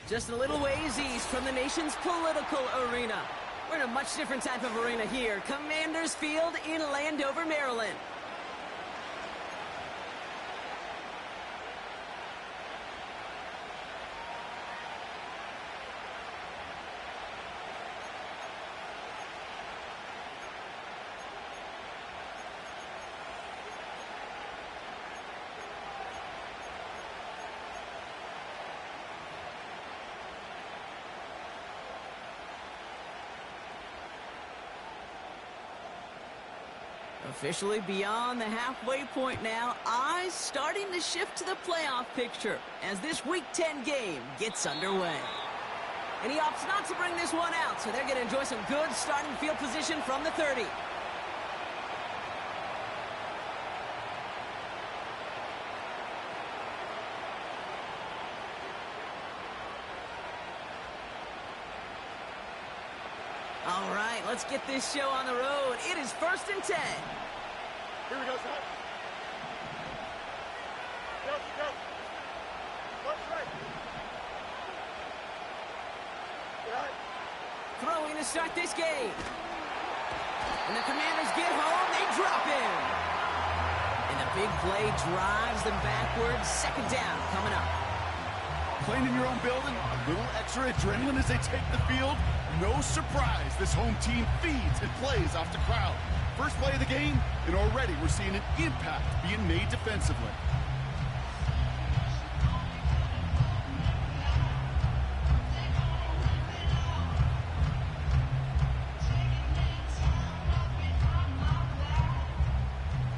Just a little ways east from the nation's political arena. We're in a much different type of arena here. Commanders Field in Landover, Maryland. Officially beyond the halfway point now, eyes starting to shift to the playoff picture as this Week 10 game gets underway. And he opts not to bring this one out, so they're going to enjoy some good starting field position from the 30. All right, let's get this show on the road. It is 1st and 10. Here we go, son. Go. Left, right. Right. Throwing to start this game. And the Commanders get home, they drop in. And the big play drives them backwards. 2nd down coming up. Playing in your own building, a little extra adrenaline as they take the field. No surprise, this home team feeds and plays off the crowd. First play of the game, and already we're seeing an impact being made defensively.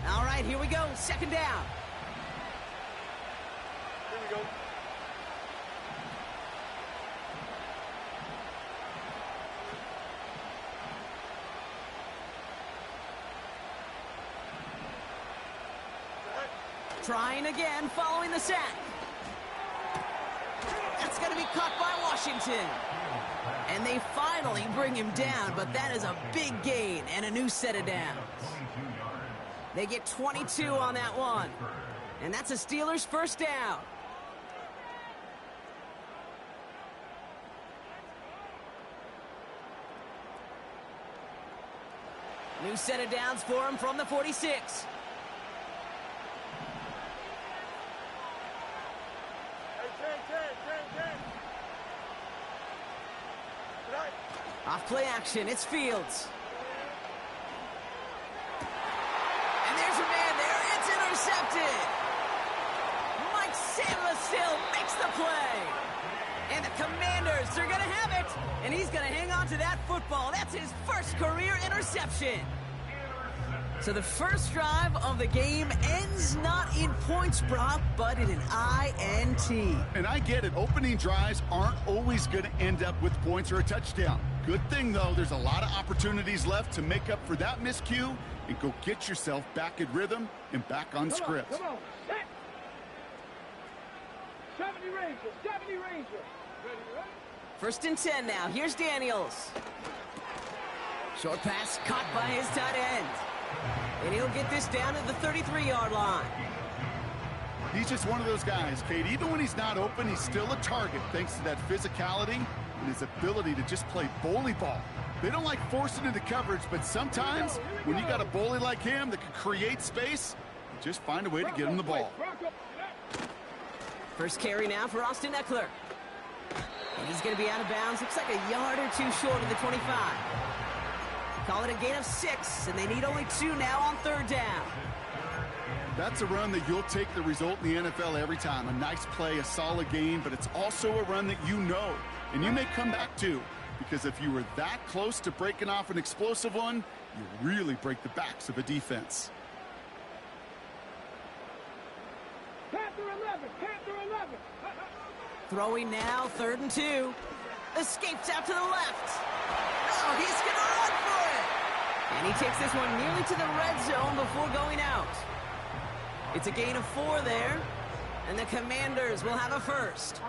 All right, here we go, 2nd down. Here we go. Trying again, following the sack. That's going to be caught by Washington. And they finally bring him down, but that is a big gain and a new set of downs. They get 22 on that one. And that's a Steelers' 1st down. New set of downs for him from the 46. Off play action, it's Fields. And there's a man there, it's intercepted. Mike Samuel makes the play. And the Commanders are going to have it. And he's going to hang on to that football. That's his 1st career interception. So the first drive of the game ends not in points, Brock, but in an INT. And I get it, opening drives aren't always going to end up with points or a touchdown. Good thing, though, there's a lot of opportunities left to make up for that miscue and go get yourself back in rhythm and back on script. Come on, set. 70 Rangers. Ready? 1st and 10 now. Here's Daniels. Short pass caught by his tight end. And he'll get this down to the 33-yard line. He's just one of those guys, Kate. Even when he's not open, he's still a target thanks to that physicality and his ability to just play bully ball. They don't like forcing into coverage, but sometimes when you got a bully like him that can create space, you just find a way to get him the ball. First carry now for Austin Eckler. And he's going to be out of bounds. Looks like a yard or two short of the 25. Call it a gain of 6, and they need only 2 now on 3rd down. That's a run that you'll take the result in the NFL every time. A nice play, a solid game, but it's also a run that you know, and you may come back to, because if you were that close to breaking off an explosive one, you really break the backs of a defense. Panther 11. Throwing now, 3rd and 2. Escapes out to the left. Oh, he's going to run for it. And he takes this one nearly to the red zone before going out. It's a gain of 4 there. And the Commanders will have a 1st.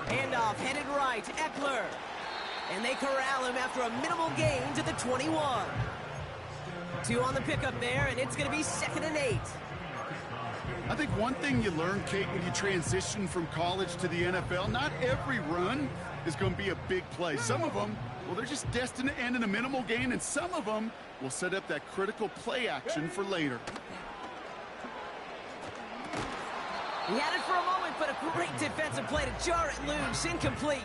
Handoff headed right, Eckler. And they corral him after a minimal gain to the 21. 2 on the pickup there, and it's going to be 2nd and 8. I think one thing you learn, Kate, when you transition from college to the NFL, not every run is going to be a big play. Some of them, well, they're just destined to end in a minimal gain, and some of them will set up that critical play action for later. He had it for a moment, but a great defensive play to jar it loose. Incomplete.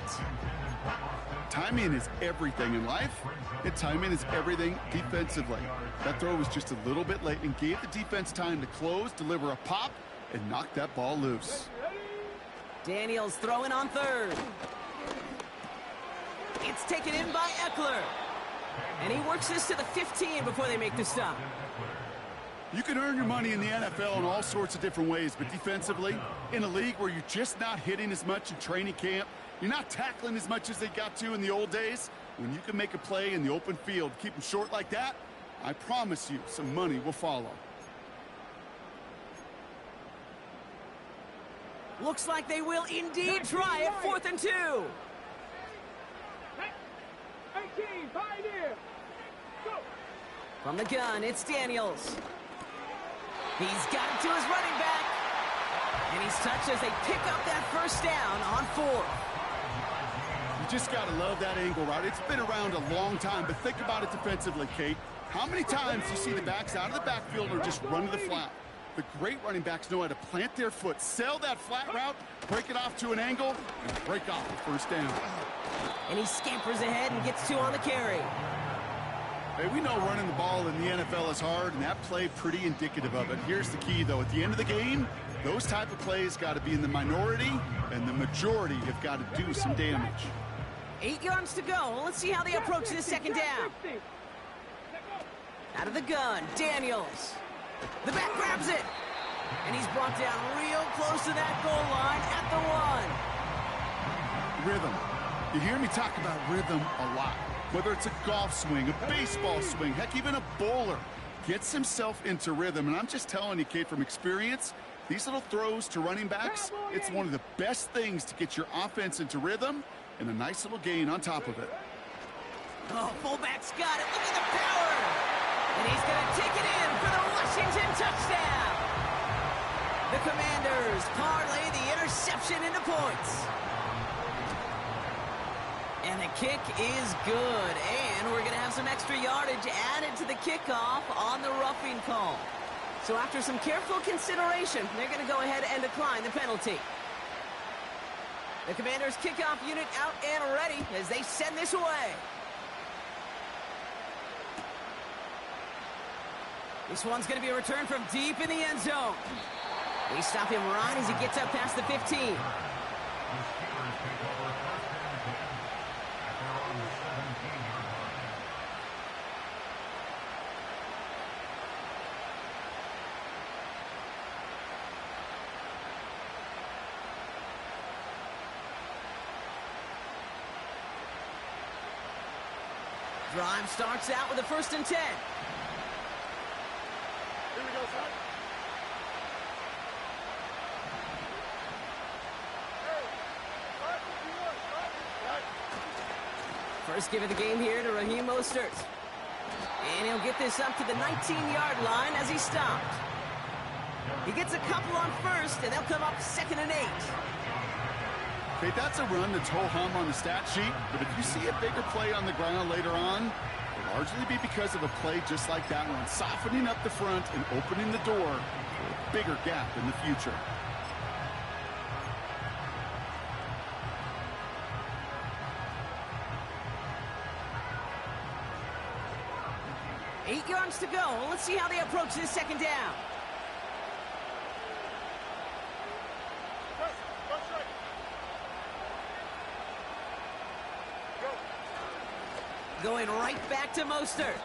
Timing is everything in life, and timing is everything defensively. That throw was just a little bit late and gave the defense time to close, deliver a pop, and knock that ball loose. Daniels throwing on third. It's taken in by Eckler. And he works this to the 15 before they make the stop. You can earn your money in the NFL in all sorts of different ways, but defensively, in a league where you're just not hitting as much in training camp, you're not tackling as much as they got to in the old days, when you can make a play in the open field, keep them short like that, I promise you some money will follow. Looks like they will indeed try it. 4th and 2. 18, Pioneer. Go. From the gun, it's Daniels. He's got it to his running back. And he's touched as they pick up that first down on 4th. You just got to love that angle route. It's been around a long time, but think about it defensively, Kate. How many times do you see the backs out of the backfield or just run to the flat? The great running backs know how to plant their foot, sell that flat route, break it off to an angle, and break off the first down. And he scampers ahead and gets 2 on the carry. Hey, we know running the ball in the NFL is hard, and that play pretty indicative of it. Here's the key, though. At the end of the game, those type of plays got to be in the minority, and the majority have got to do some damage. 8 yards to go. Let's see how they approach this second down. Out of the gun, Daniels. The back grabs it. And he's brought down real close to that goal line at the 1. Rhythm. You hear me talk about rhythm a lot. Whether it's a golf swing, a baseball swing, heck, even a bowler gets himself into rhythm. And I'm just telling you, Kate, from experience, these little throws to running backs, it's one of the best things to get your offense into rhythm and a nice little gain on top of it. Oh, fullback's got it. Look at the power. And he's going to take it in for the Washington touchdown. The Commanders parlay the interception into points. And the kick is good. And we're going to have some extra yardage added to the kickoff on the roughing call. So after some careful consideration, they're going to go ahead and decline the penalty. The Commanders kickoff unit out and ready as they send this away. This one's going to be a return from deep in the end zone. They stop him right as he gets up past the 15. Drive starts out with a 1st and 10. Here we go, son. First give of the game here to Raheem Mostert. And he'll get this up to the 19-yard line as he stopped. He gets a couple on 1st, and they'll come up 2nd and 8. Okay, that's a run that's ho-hum on the stat sheet, but if you see a bigger play on the ground later on, it'll largely be because of a play just like that one, softening up the front and opening the door for a bigger gap in the future. Eight yards to go. Let's see how they approach this second down. Going right back to Mostert.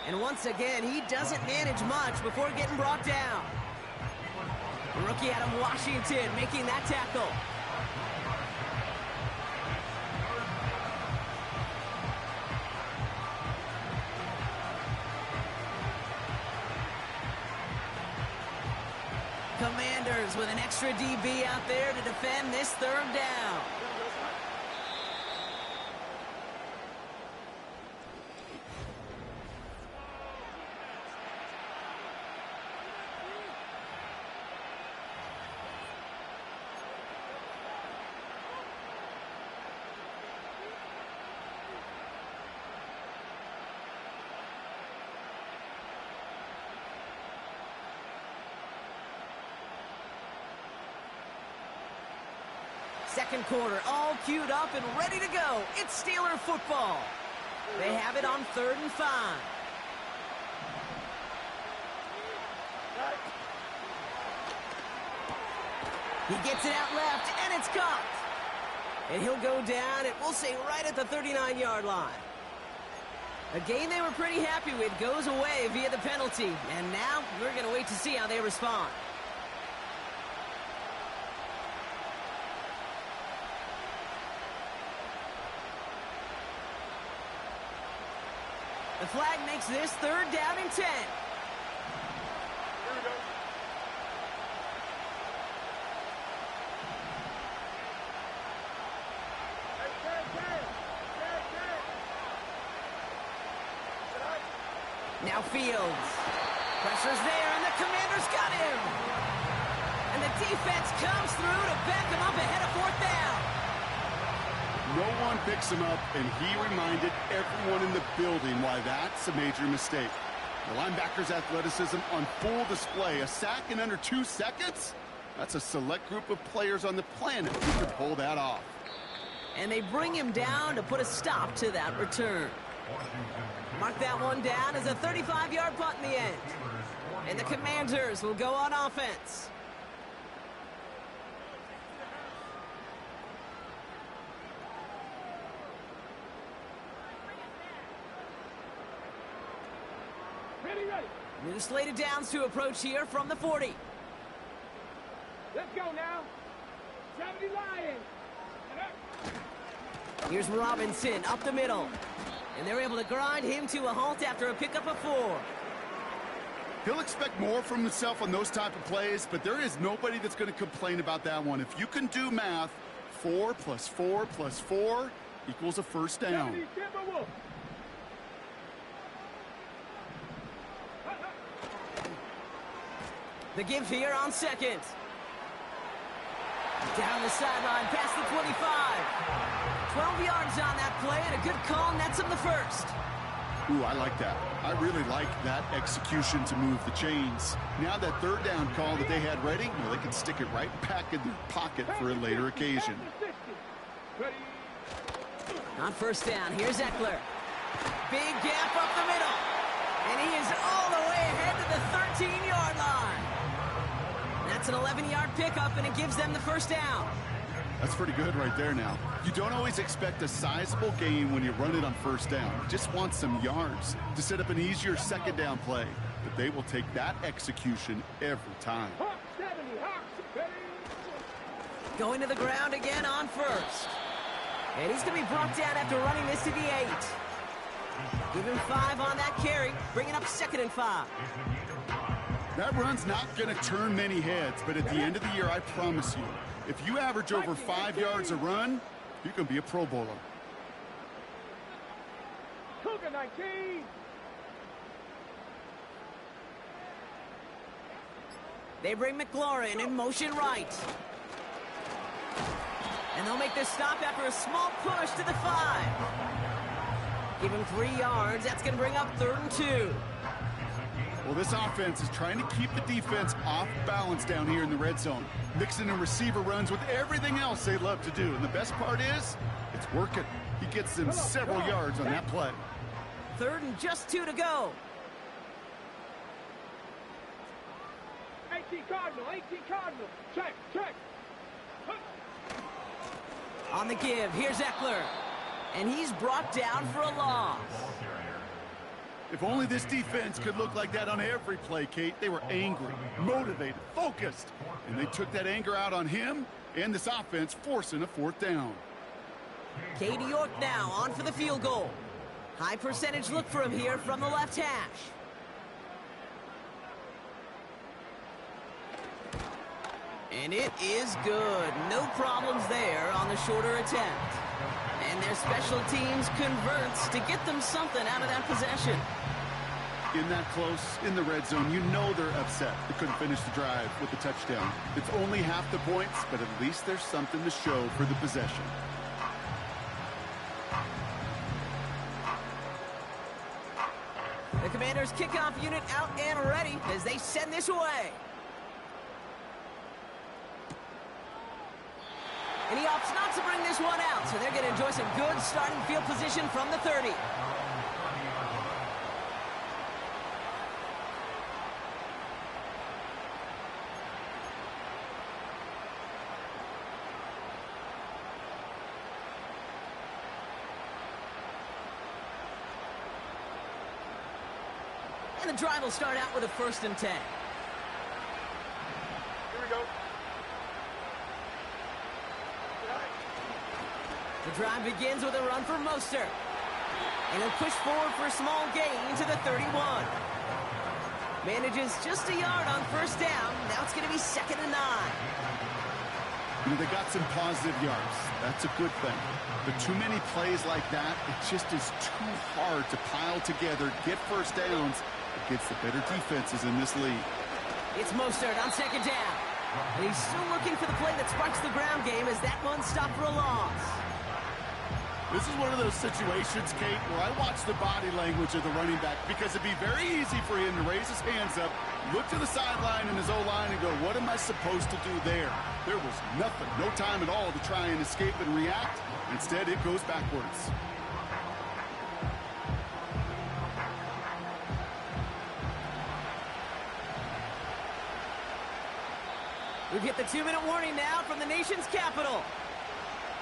And once again, he doesn't manage much before getting brought down. Rookie Adam Washington making that tackle. Commanders with an extra DB out there to defend this 3rd down. Second quarter, all queued up and ready to go. It's Steeler football. They have it on 3rd and 5. He gets it out left, and it's caught. And he'll go down, and we'll say right at the 39-yard line. A game they were pretty happy with goes away via the penalty. And now we're going to wait to see how they respond. The flag makes this 3rd down and 10. Now Fields. Pressure's there, and the Commanders got him. And the defense comes through to back him up ahead of 4th down. No one picks him up, and he reminded everyone in the building why that's a major mistake. The linebacker's athleticism on full display. A sack in under 2 seconds? That's a select group of players on the planet who could pull that off. And they bring him down to put a stop to that return. Mark that one down as a 35-yard punt in the end. And the Commanders will go on offense. Ready. New slated downs to approach here from the 40. Let's go now. 70 Lions. Here's Robinson up the middle. And they're able to grind him to a halt after a pickup of 4. He'll expect more from himself on those type of plays, but there is nobody that's going to complain about that one. If you can do math, 4 plus 4 plus 4 equals a first down. The give here on 2nd. Down the sideline, past the 25. 12 yards on that play, and a good call nets him the first. Ooh, I like that. I really like that execution to move the chains. Now that 3rd down call that they had ready, well, they can stick it right back in their pocket for a later occasion. On 1st down, here's Eckler. Big gap up the middle. And he is all the way ahead to the 13-yard line. That's an 11-yard pickup, and it gives them the first down. That's pretty good right there now. You don't always expect a sizable gain when you run it on 1st down. You just want some yards to set up an easier 2nd down play. But they will take that execution every time. Going to the ground again on 1st. And he's going to be brought down after running this to the 8. Give him 5 on that carry, bringing up 2nd and 5. That run's not going to turn many heads, but at the end of the year, I promise you, if you average over 5 yards a run, you can be a Pro Bowler. Cougar 19. They bring McLaurin in motion right. And they'll make this stop after a small push to the 5. Give him 3 yards. That's going to bring up 3rd and 2. Well, this offense is trying to keep the defense off balance down here in the red zone, mixing in receiver runs with everything else they love to do. And the best part is, it's working. He gets them several yards on that play. 3rd and just 2 to go. 18 Cardinal. Check. On the give, here's Eckler. And he's brought down for a loss. If only this defense could look like that on every play, Kate. They were angry, motivated, focused. And they took that anger out on him and this offense, forcing a 4th down. Katie York now on for the field goal. High percentage look for him here from the left hash. And it is good. No problems there on the shorter attempt. And their special teams converts to get them something out of that possession. In that close, in the red zone, you know they're upset. They couldn't finish the drive with the touchdown. It's only half the points, but at least there's something to show for the possession. The Commanders' kickoff unit out and ready as they send this away. And he opts not to bring this one out, so they're going to enjoy some good starting field position from the 30. And the drive will start out with a 1st and 10. Here we go. The drive begins with a run for Mostert. And he'll push forward for a small gain to the 31. Manages just a yard on 1st down. Now it's going to be 2nd and 9. You know, they got some positive yards. That's a good thing. But too many plays like that, it just is too hard to pile together, get 1st downs against the better defenses in this league. It's Mostert on 2nd down. And he's still looking for the play that sparks the ground game as that one stopped for a loss. This is one of those situations, Kate, where I watch the body language of the running back because it'd be very easy for him to raise his hands up, look to the sideline in his O-line and go, what am I supposed to do there? There was nothing, no time at all to try and escape and react. Instead, it goes backwards. We've hit the 2-minute warning now from the nation's capital.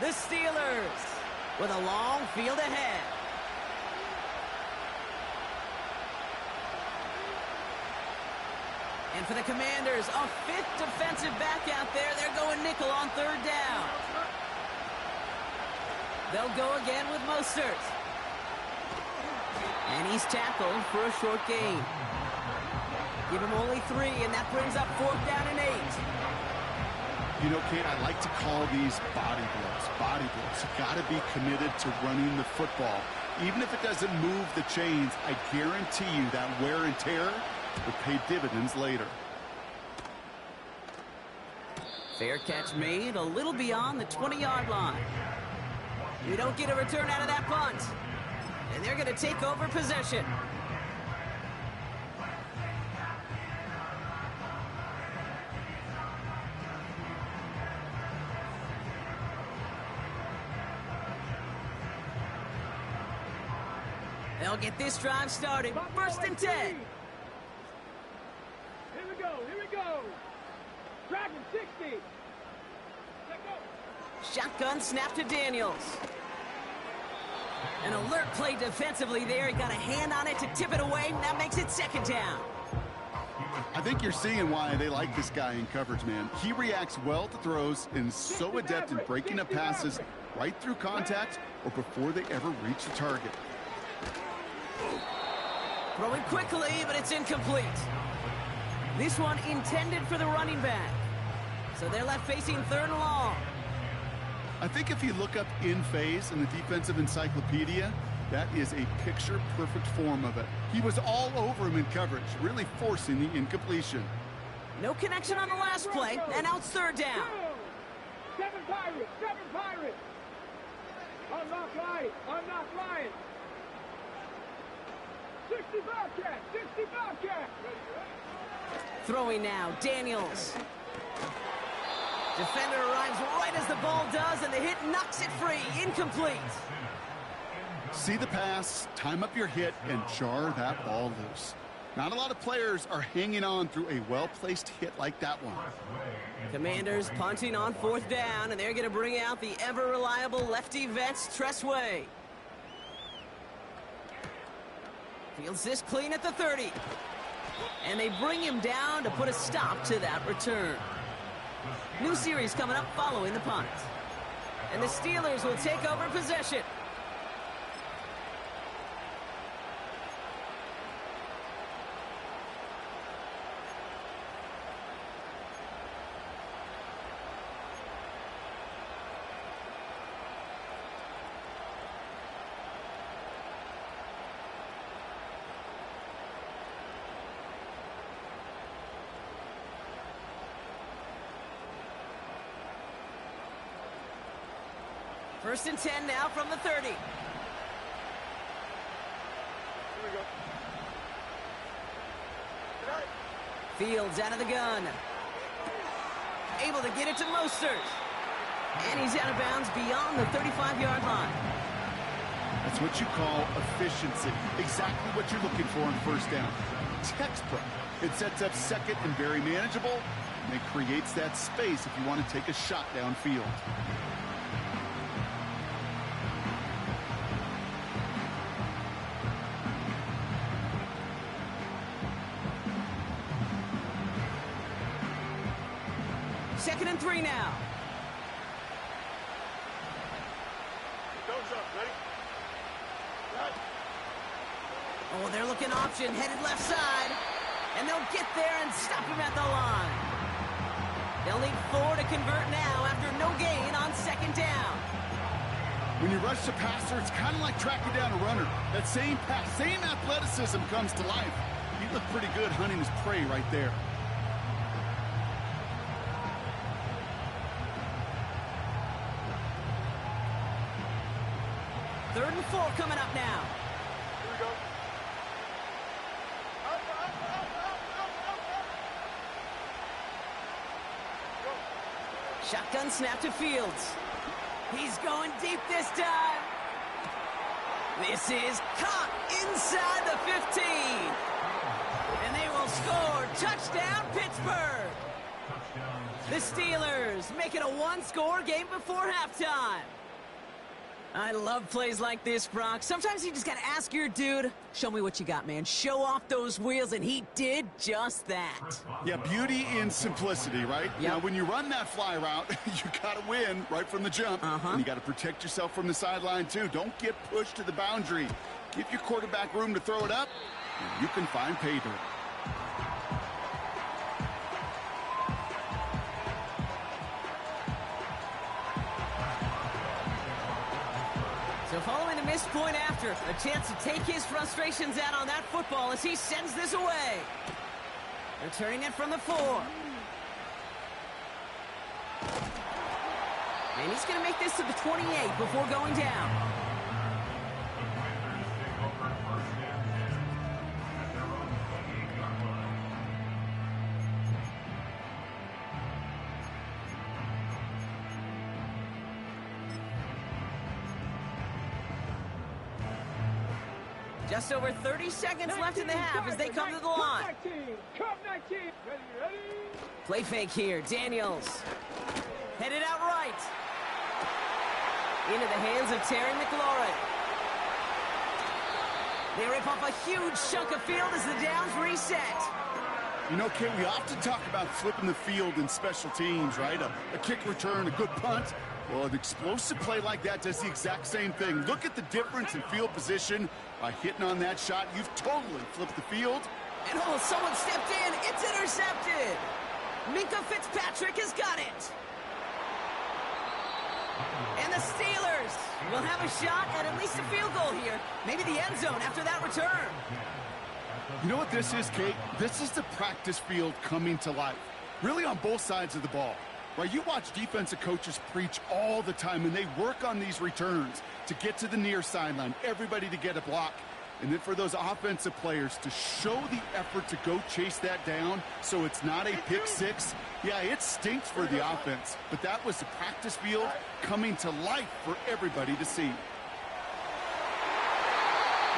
The Steelers with a long field ahead. And for the Commanders, a 5th defensive back out there. They're going nickel on 3rd down. They'll go again with Mostert. And he's tackled for a short gain. Give him only 3, and that brings up 4th down and 8. You know, Kate, I like to call these body blows. Body blows. You got to be committed to running the football. Even if it doesn't move the chains, I guarantee you that wear and tear will pay dividends later. Fair catch made a little beyond the 20-yard line. We don't get a return out of that punt. And they're going to take over possession. They'll get this drive started. 1st and 10. Here we go, here we go. Dragon 60. Let go. Shotgun snap to Daniels. An alert play defensively there. He got a hand on it to tip it away. That makes it 2nd down. I think you're seeing why they like this guy in coverage, man. He reacts well to throws and is so adept in breaking up passes right through contact or before they ever reach the target. Throwing quickly, but it's incomplete. This one intended for the running back. So they're left facing 3rd and long. I think if you look up in phase in the defensive encyclopedia, that is a picture-perfect form of it. He was all over him in coverage, really forcing the incompletion. No connection on the last play, and now it's 3rd down. 7 Pirates, 7 Pirates. Unlock line, unlock line. 60 Bobcat, 60 Bobcat. Throwing now, Daniels. Defender arrives right as the ball does, and the hit knocks it free. Incomplete. See the pass, time up your hit, and jar that ball loose. Not a lot of players are hanging on through a well-placed hit like that one. Commanders punting on 4th down, and they're going to bring out the ever-reliable lefty vets, Tressway. Fields this clean at the 30. And they bring him down to put a stop to that return. New series coming up following the punt. And the Steelers will take over possession. First and 10 now from the 30. Here we go. Fields out of the gun. Able to get it to Mostert. And he's out of bounds beyond the 35-yard line. That's what you call efficiency. Exactly what you're looking for on first down. Textbook. It sets up second and very manageable, and it creates that space if you want to take a shot downfield. Second and 3 now. Oh, they're looking option, headed left side. And they'll get there and stop him at the line. They'll need 4 to convert now after no gain on second down. When you rush the passer, it's kind of like tracking down a runner. That same pass, same athleticism comes to life. He looked pretty good hunting his prey right there. Third and 4 coming up now. Here we go. Shotgun snap to Fields. He's going deep this time. This is caught inside the 15. And they will score. Touchdown, Pittsburgh. The Steelers make it a one-score game before halftime. I love plays like this, Brock. Sometimes you just got to ask your dude, show me what you got, man. Show off those wheels, and he did just that. Yeah, beauty in simplicity, right? Yep. Now, when you run that fly route, you got to win right from the jump. And you got to protect yourself from the sideline, too. Don't get pushed to the boundary. Give your quarterback room to throw it up, and you can find pay dirt. So following the missed point after, a chance to take his frustrations out on that football as he sends this away. Returning it from the 4. And he's going to make this to the 28 before going down. Just over 30 seconds left in the half as they come to the line. Play fake here. Daniels. Headed out right. Into the hands of Terry McLaurin. They rip off a huge chunk of field as the downs reset. You know, Kate, we often talk about flipping the field in special teams, right? A kick return, a good punt. Well, an explosive play like that does the exact same thing. Look at the difference in field position. By hitting on that shot, you've totally flipped the field. And oh, someone stepped in. It's intercepted. Minka Fitzpatrick has got it. And the Steelers will have a shot at least a field goal here. Maybe the end zone after that return. You know what this is, Kate? This is the practice field coming to life. Really on both sides of the ball. Right, you watch defensive coaches preach all the time, and they work on these returns to get to the near sideline, everybody to get a block. And then for those offensive players to show the effort to go chase that down so it's not a pick six. Yeah, it stinks for the offense, but that was the practice field coming to life for everybody to see. And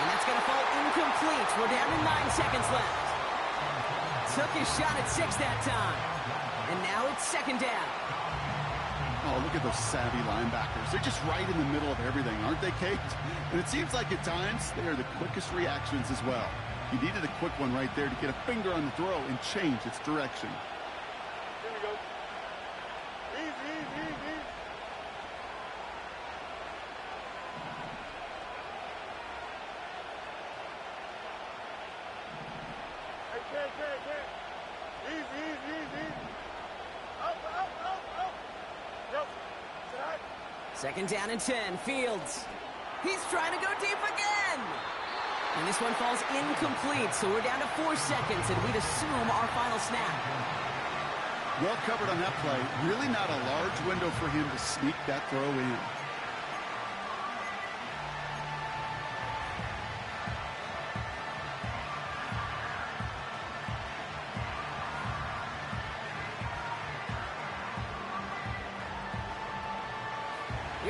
that's going to fall incomplete. We're down to 9 seconds left. Took his shot at 6 that time. And now it's second down. Oh, look at those savvy linebackers. They're just right in the middle of everything, aren't they, Kate? And it seems like at times they are the quickest reactions as well. He needed a quick one right there to get a finger on the throw and change its direction. Here we go. Easy, easy, easy. Hey, easy, easy, easy. Up. Yep. Side. Second down and 10. Fields. He's trying to go deep again. And this one falls incomplete, so we're down to 4 seconds, and we'd assume our final snap. Well covered on that play. Really not a large window for him to sneak that throw in.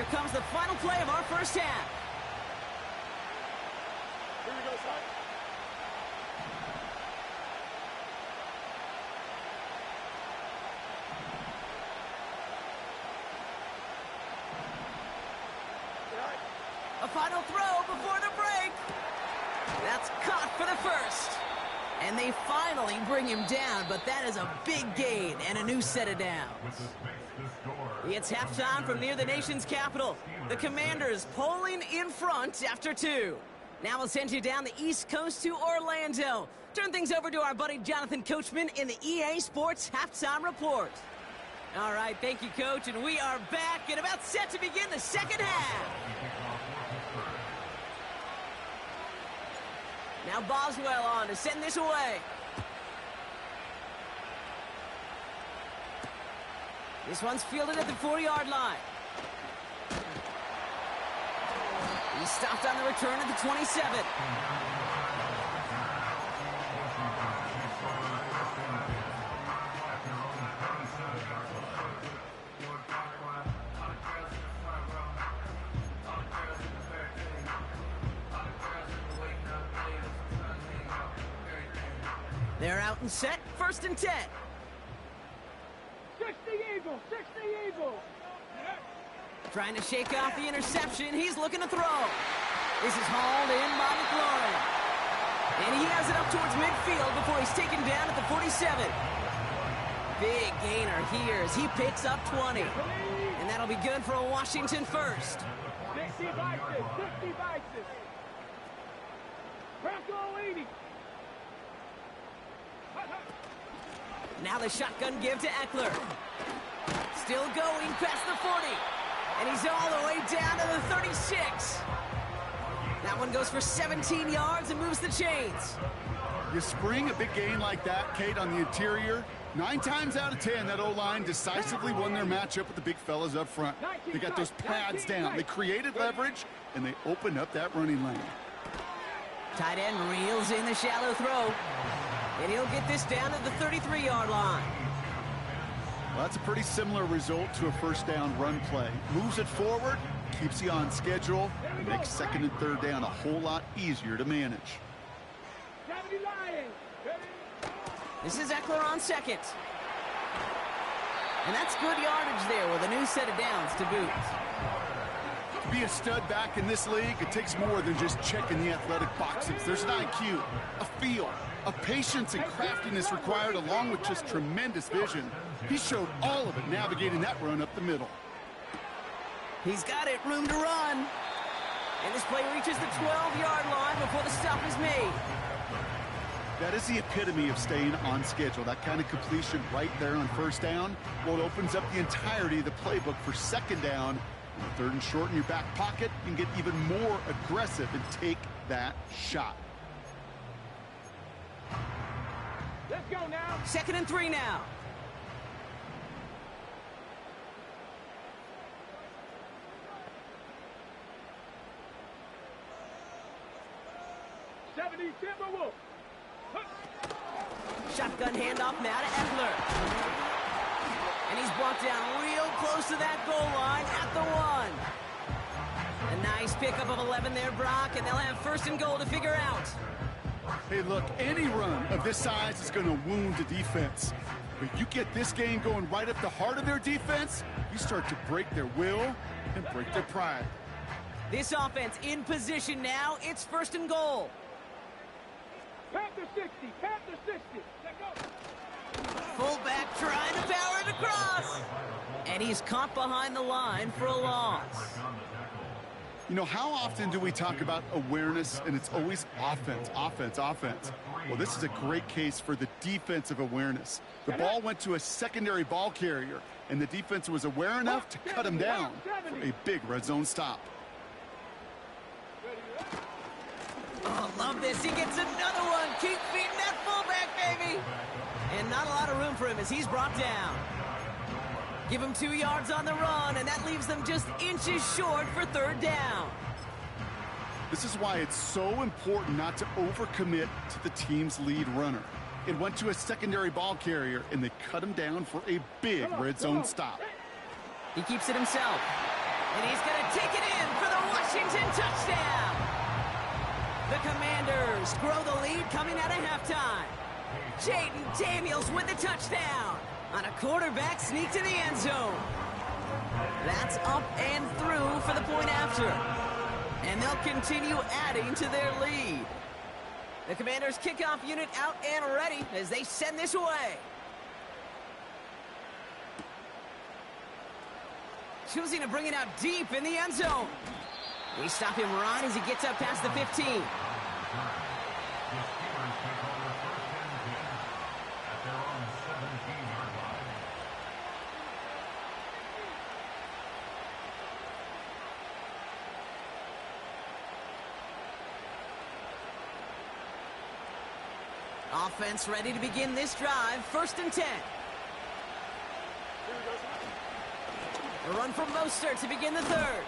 Here comes the final play of our first half. Here we go, son. A final throw before the break. That's caught for the first. And they finally bring him down, but that is a big gain and a new set of downs. It's halftime from near the nation's capital. The Commanders polling in front after 2. Now we'll send you down the East Coast to Orlando. Turn things over to our buddy Jonathan Coachman in the EA Sports Halftime Report. All right, thank you, Coach, and we are back and about set to begin the second half. Now Boswell on to send this away. This one's fielded at the 40-yard line. He stopped on the return at the 27. They're out and set, 1st and 10. 60 Eagles, 60 Eagles. Trying to shake off the interception. He's looking to throw. This is hauled in by McLaurin. And he has it up towards midfield before he's taken down at the 47. Big gainer here as he picks up 20. And that'll be good for a Washington first. 60 vices, 60 vices. Crackle 80. Now the shotgun give to Eckler. Still going past the 40. And he's all the way down to the 36. That one goes for 17 yards and moves the chains. You spring a big gain like that, Kate, on the interior. 9 times out of 10, that O-line decisively won their matchup with the big fellas up front. They got those pads down. They created leverage, and they opened up that running lane. Tight end reels in the shallow throw. And he'll get this down to the 33-yard line. Well, that's a pretty similar result to a first down run play. Moves it forward, keeps you on schedule, and makes 2nd and 3rd down a whole lot easier to manage. This is Eckler on 2nd. And that's good yardage there with a new set of downs to boot. To be a stud back in this league, it takes more than just checking the athletic boxes. There's an IQ, a feel, a patience and craftiness required along with just tremendous vision. He showed all of it navigating that run up the middle. He's got it, room to run. And this play reaches the 12-yard line before the stop is made. That is the epitome of staying on schedule. That kind of completion right there on first down. Well, it opens up the entirety of the playbook for 2nd down. 3rd and short in your back pocket, you can get even more aggressive and take that shot. Let's go now. 2nd and 3 now. Timberwolf. Shotgun handoff now to Eckler. And he's brought down real close to that goal line at the 1. A nice pickup of 11 there, Brock, and they'll have 1st and goal to figure out. Hey, look, any run of this size is going to wound the defense. But you get this game going right up the heart of their defense, you start to break their will and break their pride. This offense in position now. It's 1st and goal. Panther 60, Panther 60. Let's go. Fullback trying to power it across. And he's caught behind the line for a loss. You know, how often do we talk about awareness, and it's always offense, offense, offense? Well, this is a great case for the defensive awareness. The ball went to a secondary ball carrier, and the defense was aware enough to cut him down for a big red zone stop. Oh, love this. He gets another one. Keep feeding that fullback, baby. And not a lot of room for him as he's brought down. Give him 2 yards on the run, and that leaves them just inches short for 3rd down. This is why it's so important not to overcommit to the team's lead runner. It went to a secondary ball carrier, and they cut him down for a big red zone stop. He keeps it himself. And he's going to take it in for the Washington touchdown. The Commanders grow the lead coming out of halftime. Jaden Daniels with the touchdown on a quarterback sneak to the end zone. That's up and through for the point after. And they'll continue adding to their lead. The Commanders kickoff unit out and ready as they send this away. Choosing to bring it out deep in the end zone. They stop him right as he gets up past the 15. Offense ready to begin this drive. 1st and 10. A run from Mostert to begin the 3rd.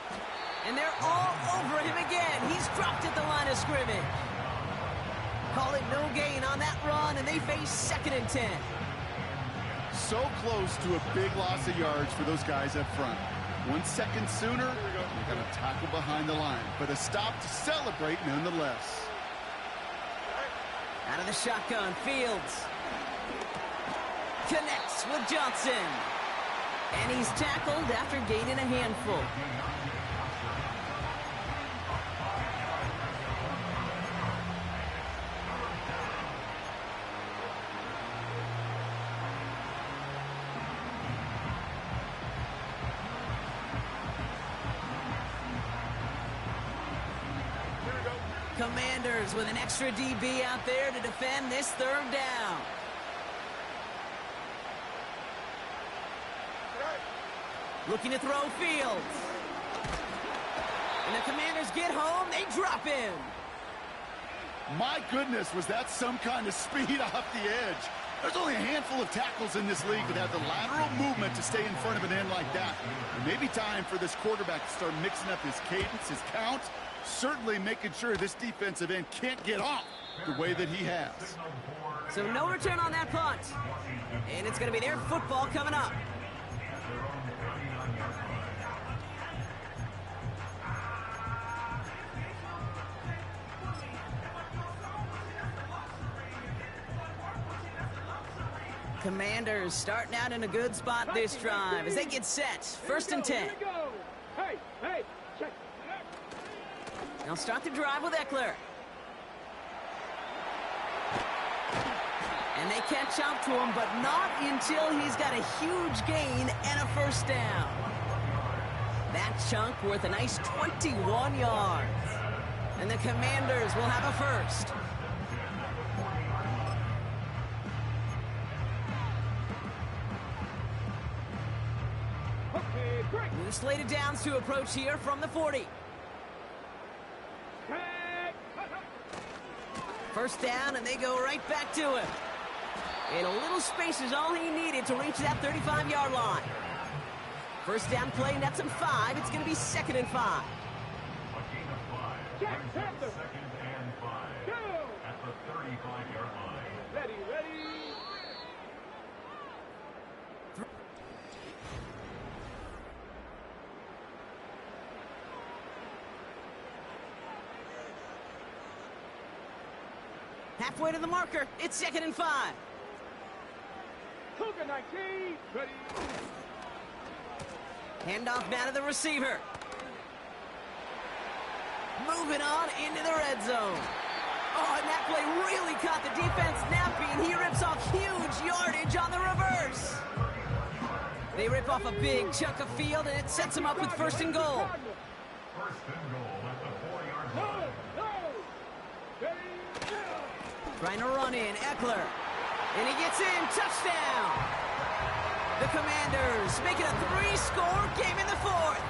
And they're all over him again. He's dropped at the line of scrimmage. Call it no gain on that run, and they face 2nd and 10. So close to a big loss of yards for those guys up front. 1 second sooner, they're going to tackle behind the line. But a stop to celebrate nonetheless. Out of the shotgun, Fields connects with Johnson. And he's tackled after gaining a handful. Commanders with an extra DB out there to defend this 3rd down. Looking to throw Fields. And the Commanders get home, they drop him. My goodness, was that some kind of speed off the edge. There's only a handful of tackles in this league that have the lateral movement to stay in front of an end like that. It may be time for this quarterback to start mixing up his cadence, his count, certainly making sure this defensive end can't get off the way that he has. So no return on that punt. And it's going to be their football coming up. Commanders starting out in a good spot this drive as they get set. 1st and 10. Hey, check. They'll start the drive with Eckler. And they catch up to him, but not until he's got a huge gain and a 1st down. That chunk worth a nice 21 yards. And the Commanders will have a 1st. New slated downs to approach here from the 40. 1st down, and they go right back to him. And a little space is all he needed to reach that 35-yard line. 1st down play, nets him 5. It's going to be 2nd and 5. Check, Panther. 2nd and 5. At the 35-yard line. Ready. Halfway to the marker. It's 2nd and 5. Cougar 19. Ready. Handoff now to the receiver. Moving on into the red zone. Oh, and that play really caught the defense napping. He rips off huge yardage on the reverse. They rip off a big chunk of field, and it sets them up with 1st and goal. 1st and goal at the 4-yard line. Ready. Trying to run in, Eckler. And he gets in, touchdown. The Commanders make it a 3-score game in the 4th.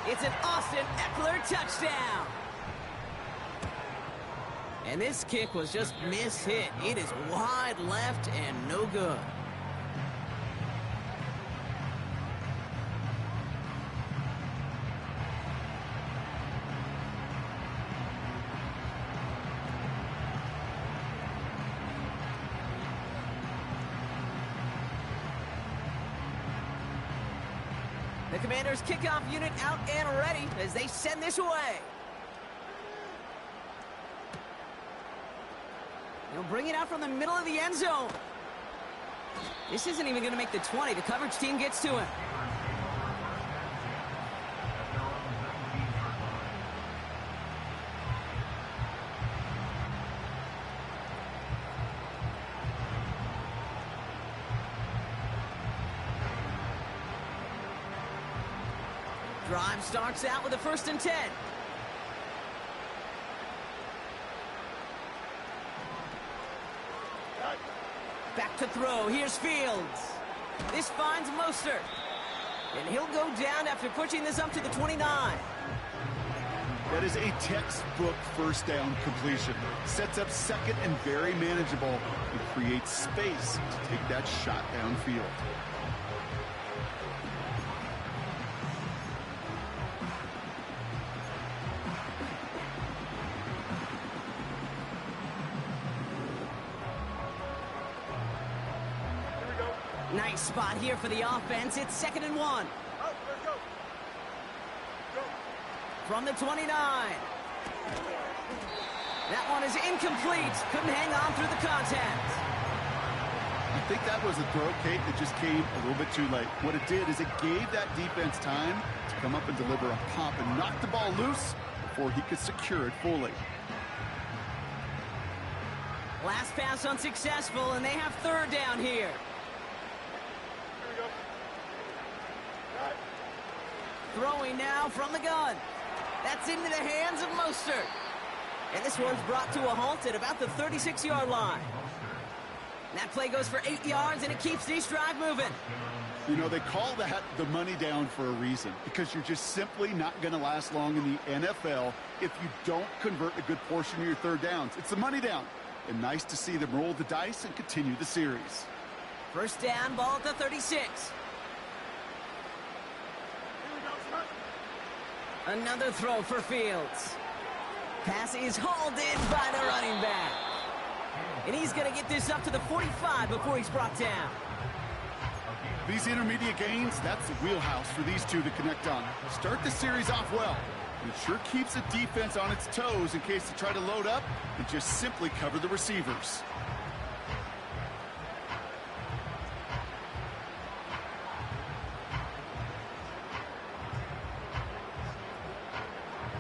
It's an Austin Eckler touchdown. And this kick was just mishit. It is wide left and no good. The Commanders' kickoff unit out and ready as they send this away. He'll bring it out from the middle of the end zone. This isn't even going to make the 20. The coverage team gets to him. Drive starts out with a 1st and 10. Back to throw. Here's Fields. This finds Mostert. And he'll go down after pushing this up to the 29. That is a textbook 1st down completion. Sets up 2nd and very manageable and creates space to take that shot downfield. Nice spot here for the offense. It's 2nd and 1. Let's go. Go. From the 29. That one is incomplete. Couldn't hang on through the contact. I think that was a throw, Kate, that just came a little bit too late. What it did is it gave that defense time to come up and deliver a pop and knock the ball loose before he could secure it fully. Last pass unsuccessful, and they have 3rd down here. Throwing now from the gun. That's into the hands of Mostert. And this one's brought to a halt at about the 36-yard line. That play goes for 8 yards, and it keeps this drive moving. You know, they call that the money down for a reason, because you're just simply not going to last long in the NFL if you don't convert a good portion of your 3rd downs. It's the money down. And nice to see them roll the dice and continue the series. 1st down, ball at the 36. Another throw for Fields. Pass is hauled in by the running back. And he's going to get this up to the 45 before he's brought down. These intermediate gains, that's the wheelhouse for these two to connect on. Start the series off well. It sure keeps the defense on its toes in case they try to load up and just simply cover the receivers.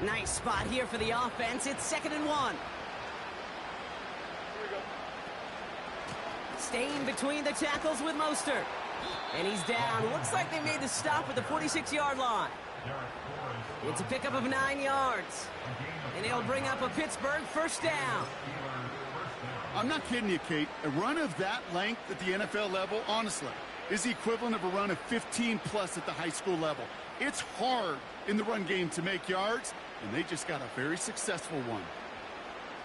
Nice spot here for the offense. It's 2nd and 1. Staying between the tackles with Mostert. And he's down. Looks like they made the stop at the 46-yard line. It's a pickup of 9 yards. And it'll bring up a Pittsburgh 1st down. I'm not kidding you, Kate. A run of that length at the NFL level, honestly, is the equivalent of a run of 15-plus at the high school level. It's hard in the run game to make yards, and they just got a very successful one.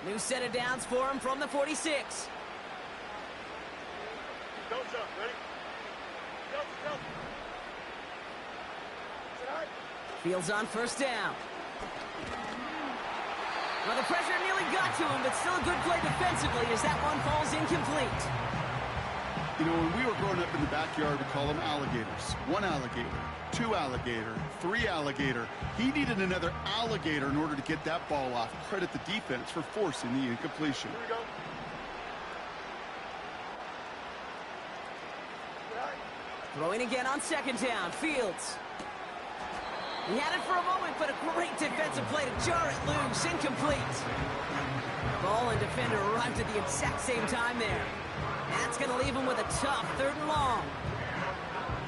New set of downs for him from the 46. Don't jump. Ready? Go. Fields on 1st down. Well, the pressure nearly got to him, but still a good play defensively as that one falls incomplete. You know, when we were growing up in the backyard, we call them alligators. 1 alligator, 2 alligator, 3 alligator. He needed another alligator in order to get that ball off. Credit the defense for forcing the incompletion. Here we go. Throwing again on 2nd down. Fields. He had it for a moment, but a great defensive play to jar it loose. Incomplete. Ball and defender arrived at the exact same time there. That's going to leave him with a tough 3rd and long.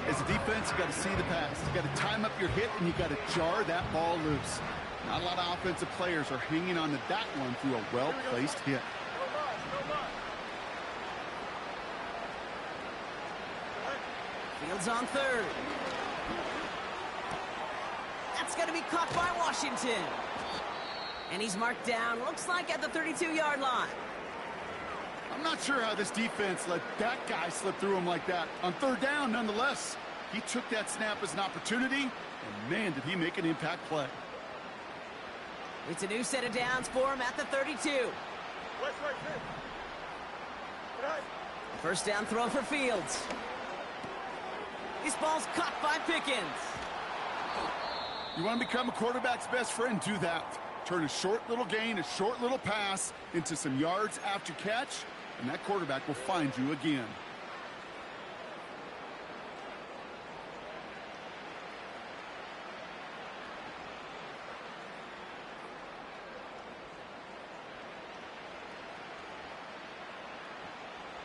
As a defense, you got to see the pass. You got to time up your hit, and you got to jar that ball loose. Not a lot of offensive players are hanging on to that one through a well-placed hit. Fields on 3rd. That's going to be caught by Washington. And he's marked down, looks like at the 32-yard line. I'm not sure how this defense let that guy slip through him like that. On 3rd down, nonetheless, he took that snap as an opportunity, and man, did he make an impact play. It's a new set of downs for him at the 32. 1st down throw for Fields. This ball's caught by Pickens. You want to become a quarterback's best friend? Do that. Turn a short little gain, a short little pass into some yards after catch, and that quarterback will find you again.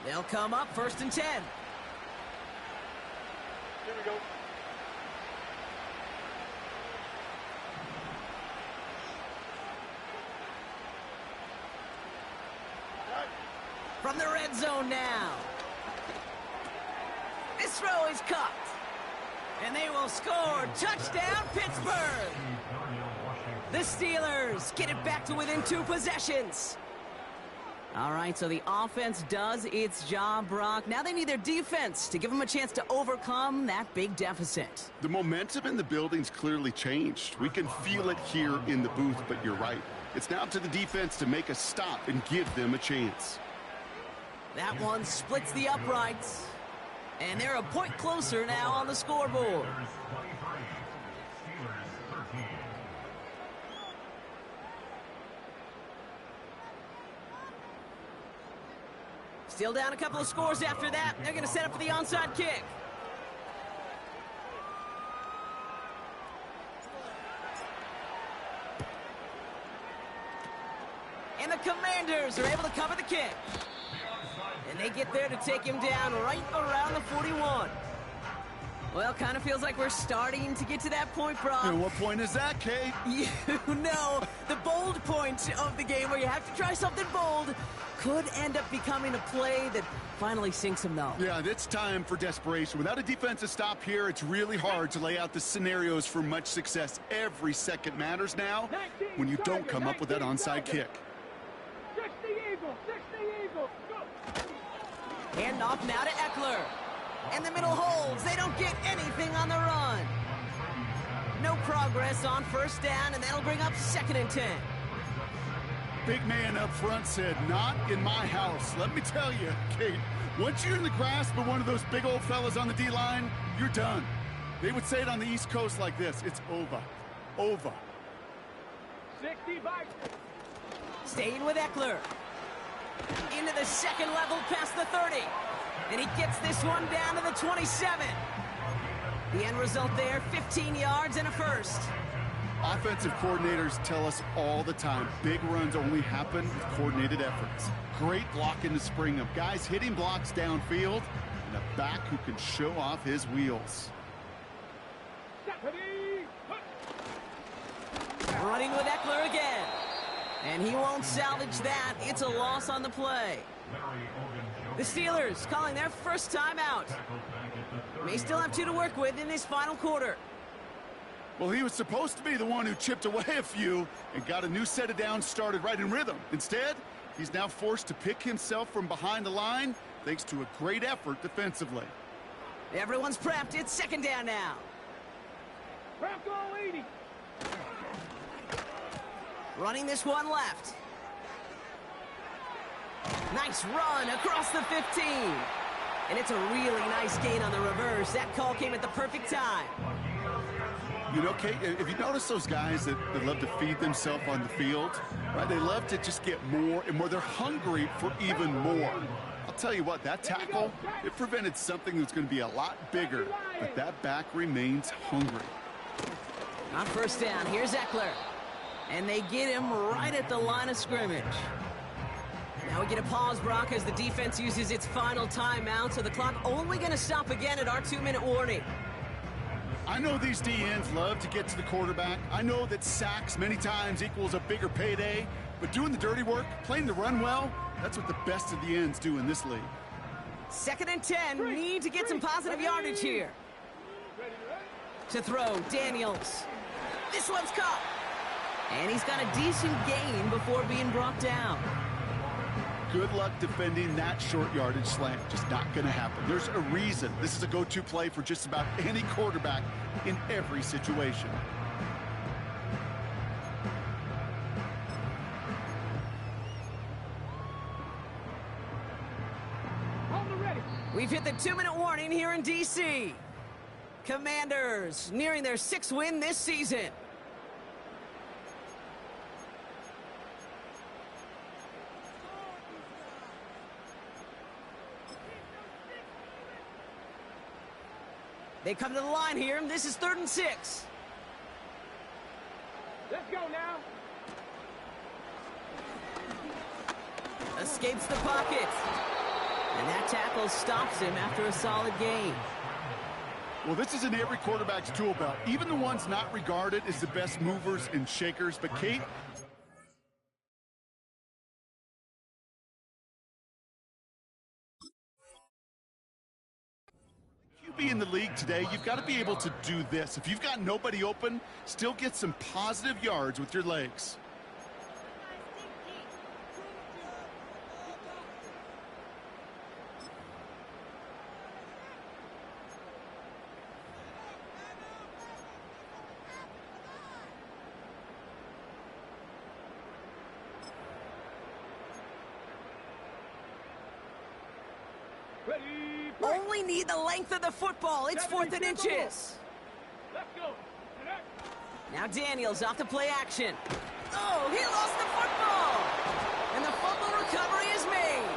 They'll come up 1st and 10. Here we go. From the red zone now. This throw is caught. And they will score. Touchdown, Pittsburgh. The Steelers get it back to within 2 possessions. All right, so the offense does its job, Brock. Now they need their defense to give them a chance to overcome that big deficit. The momentum in the building's clearly changed. We can feel it here in the booth, but you're right. It's now up to the defense to make a stop and give them a chance. That one splits the uprights. And they're a point closer now on the scoreboard. Still down a couple of scores after that. They're going to set up for the onside kick. And the Commanders are able to cover the kick. And they get there to take him down right around the 41. Well, kind of feels like we're starting to get to that point, Brock. And what point is that, Kate? You know, the bold point of the game where you have to try something bold could end up becoming a play that finally sinks him, though. Yeah, it's time for desperation. Without a defensive stop here, it's really hard to lay out the scenarios for much success. Every second matters now when you don't come up with that onside kick. 60 Eagles, 60 Eagles, go! Hand off now to Eckler. And the middle holds. They don't get anything on the run. No progress on 1st down, and that'll bring up 2nd and 10. Big man up front said, not in my house. Let me tell you, Kate, once you're in the grasp of one of those big old fellas on the D-line, you're done. They would say it on the East Coast like this. It's over. Over. 60 Vikings. Staying with Eckler. Into the 2nd level past the 30. And he gets this one down to the 27. The end result there, 15 yards and a first. Offensive coordinators tell us all the time, big runs only happen with coordinated efforts. Great blocking to spring them. Guys hitting blocks downfield, and a back who can show off his wheels. Running with Eckler again. And he won't salvage that. It's a loss on the play. The Steelers calling their first timeout. May still have 2 to work with in this final quarter. Well, he was supposed to be the one who chipped away a few and got a new set of downs started right in rhythm. Instead, he's now forced to pick himself from behind the line thanks to a great effort defensively. Everyone's prepped. It's 2nd down now. Bronco 80. Running this one left. Nice run across the 15. And it's a really nice gain on the reverse. That call came at the perfect time. You know, Kate, if you notice those guys that love to feed themselves on the field, right? They love to just get more and more. They're hungry for even more. I'll tell you what, that tackle, it prevented something that's going to be a lot bigger, but that back remains hungry. On 1st down, here's Eckler. And they get him right at the line of scrimmage. Now we get a pause, Brock, as the defense uses its final timeout, so the clock only going to stop again at our 2-minute warning. I know these DNs love to get to the quarterback. I know that sacks many times equals a bigger payday, but doing the dirty work, playing the run well, that's what the best of the ends do in this league. 2nd and 10, need to get some positive yardage here. To throw, Daniels. This one's caught. And he's got a decent gain before being brought down. Good luck defending that short yardage slant. Just not going to happen. There's a reason this is a go-to play for just about any quarterback in every situation. On the ready. We've hit the 2-minute warning here in D.C. Commanders nearing their 6th win this season. They come to the line here. This is 3rd and 6. Let's go now. Escapes the pocket. And that tackle stops him after a solid gain. Well, this is in every quarterback's tool belt, even the ones not regarded as the best movers and shakers. But Kate, QB in the league today, you've got to be able to do this. If you've got nobody open, still get some positive yards with your legs. Ready, break. Only need the length of the football. It's 4th and inches. Let's go. Now Daniels off to play action. Oh, he lost the football. And the fumble recovery is made.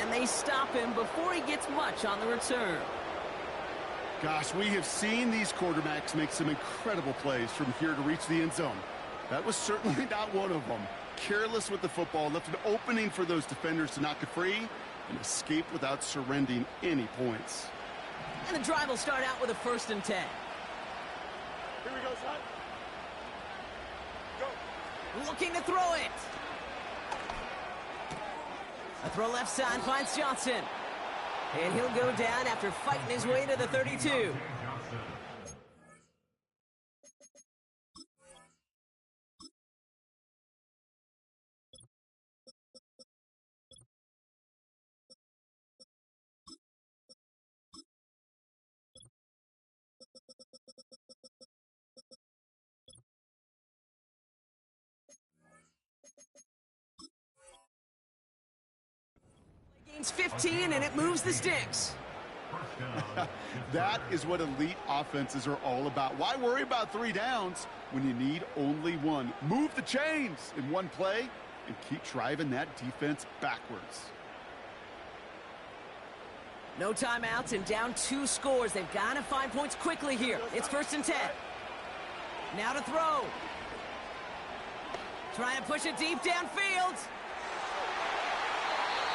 And they stop him before he gets much on the return. Gosh, we have seen these quarterbacks make some incredible plays from here to reach the end zone. That was certainly not one of them. Careless with the football, left an opening for those defenders to knock it free and escape without surrendering any points. And the drive will start out with a 1st and 10. Here we go, son. Go. Looking to throw it. A throw left side finds Johnson. And he'll go down after fighting his way to the 32. Gains 15, and it moves the sticks. That is what elite offenses are all about. Why worry about 3 downs when you need only 1? Move the chains in one play and keep driving that defense backwards. No timeouts and down 2 scores. They've got to find points quickly here. It's 1st and 10. Now to throw. Trying to push it deep downfield.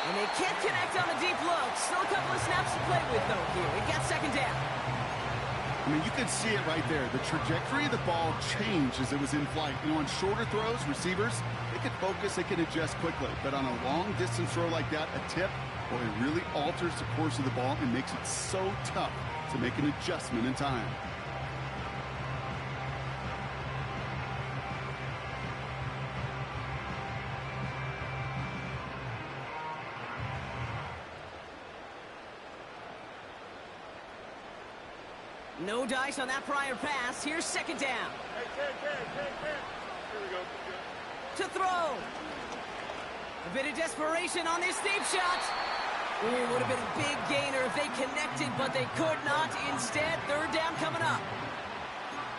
And they can't connect on the deep look. Still a couple of snaps to play with, though, here. It got 2nd down. I mean, you can see it right there. The trajectory of the ball changed as it was in flight. You know, on shorter throws, receivers, they can focus, they can adjust quickly. But on a long-distance throw like that, a tip, well, it really alters the course of the ball and makes it so tough to make an adjustment in time. No dice on that prior pass. Here's 2nd down. Hey. Here we go. To throw. A bit of desperation on this deep shot. Ooh, would have been a big gainer if they connected, but they could not. Instead, 3rd down coming up.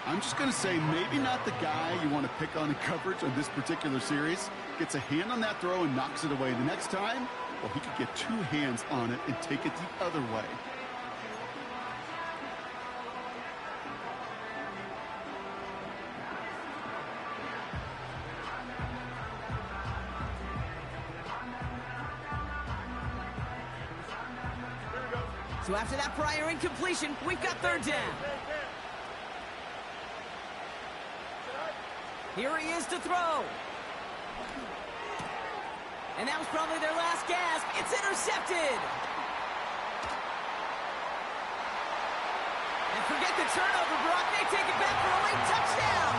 I'm just going to say maybe not the guy you want to pick on in coverage on this particular series. Gets a hand on that throw and knocks it away. The next time, well, he could get 2 hands on it and take it the other way. So after that prior incompletion, we've got 3rd down. Here he is to throw. And that was probably their last gasp. It's intercepted. And forget the turnover, Brock. They take it back for a late touchdown.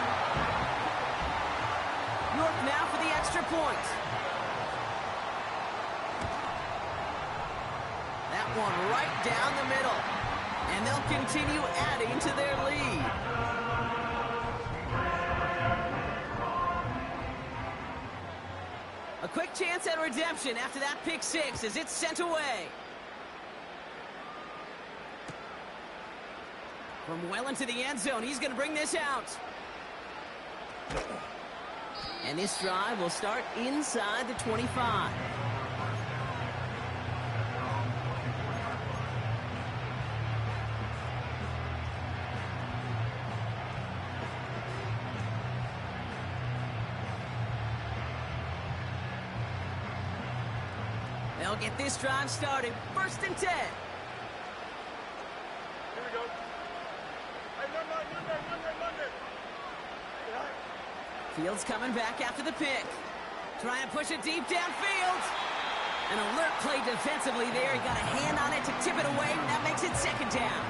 York now for the extra point. That one right down the middle. And they'll continue adding to their lead. A quick chance at redemption after that pick 6 as it's sent away. From well into the end zone, he's going to bring this out. And this drive will start inside the 25. They'll get this drive started. 1st and 10. Here we go. Hey, Monday. Fields coming back after the pick. Trying to push it deep downfield. An alert play defensively there. He got a hand on it to tip it away, and that makes it 2nd down.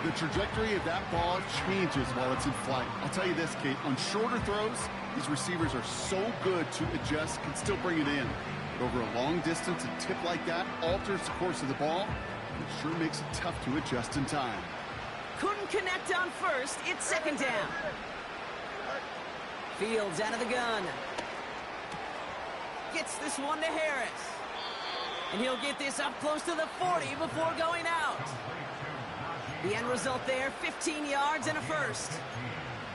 The trajectory of that ball changes while it's in flight. I'll tell you this, Kate, on shorter throws, these receivers are so good to adjust, can still bring it in. But over a long distance, a tip like that alters the course of the ball. It sure makes it tough to adjust in time. Couldn't connect on 1st. It's 2nd down. Fields out of the gun. Gets this one to Harris. And he'll get this up close to the 40 before going out. The end result there, 15 yards and a 1st.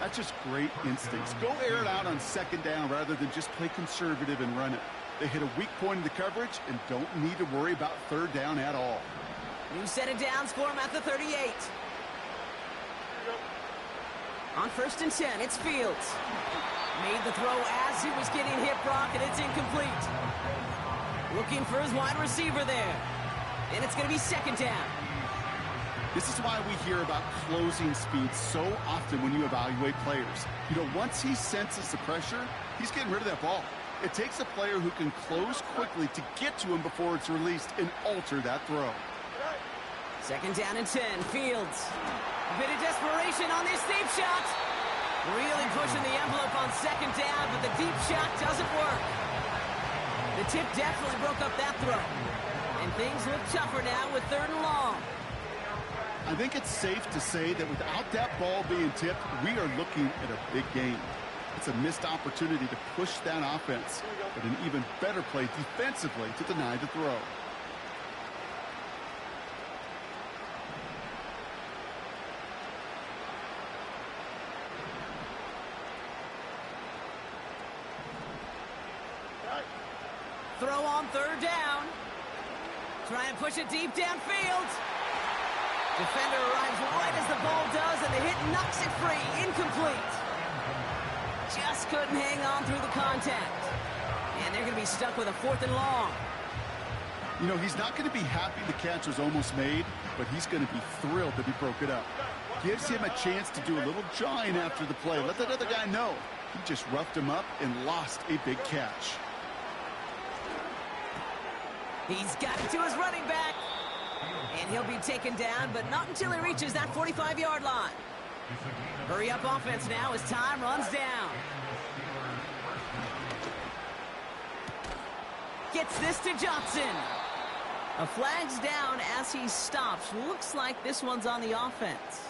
That's just great instincts. Go air it out on 2nd down rather than just play conservative and run it. They hit a weak point in the coverage and don't need to worry about 3rd down at all. New set of downs for him at the 38. On 1st and 10, it's Fields. Made the throw as he was getting hit, Brock, and it's incomplete. Looking for his wide receiver there. And it's going to be 2nd down. This is why we hear about closing speed so often when you evaluate players. You know, once he senses the pressure, he's getting rid of that ball. It takes a player who can close quickly to get to him before it's released and alter that throw. 2nd down and 10, Fields. A bit of desperation on this deep shot. Really pushing the envelope on 2nd down, but the deep shot doesn't work. The tip definitely broke up that throw. And things look tougher now with 3rd and long. I think it's safe to say that without that ball being tipped, we are looking at a big game. It's a missed opportunity to push that offense, but an even better play defensively to deny the throw. Throw on 3rd down. Try and push it deep downfield. Defender arrives right as the ball does, and the hit knocks it free. Incomplete. Just couldn't hang on through the contact. And they're going to be stuck with a 4th and long. You know, he's not going to be happy the catch was almost made, but he's going to be thrilled that he broke it up. Gives him a chance to do a little jawing after the play. Let that other guy know. He just roughed him up and lost a big catch. He's got it to his running back. And he'll be taken down, but not until he reaches that 45-yard line. Hurry up offense now as time runs down. Gets this to Johnson. A flag's down as he stops. Looks like this one's on the offense.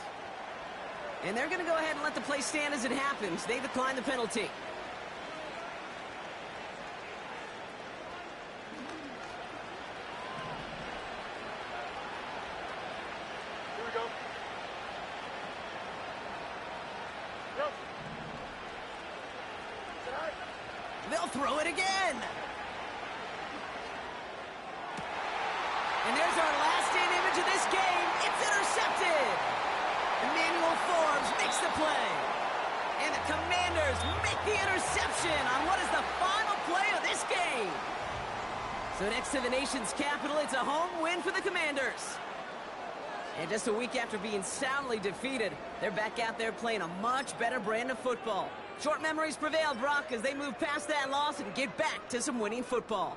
And they're going to go ahead and let the play stand as it happens. They decline the penalty. They'll throw it again. And there's our last-in image of this game. It's intercepted. Emmanuel Forbes makes the play. And the Commanders make the interception on what is the final play of this game. So next to the nation's capital, it's a home win for the Commanders. And just a week after being soundly defeated, they're back out there playing a much better brand of football. Short memories prevail, Brock, as they move past that loss and get back to some winning football.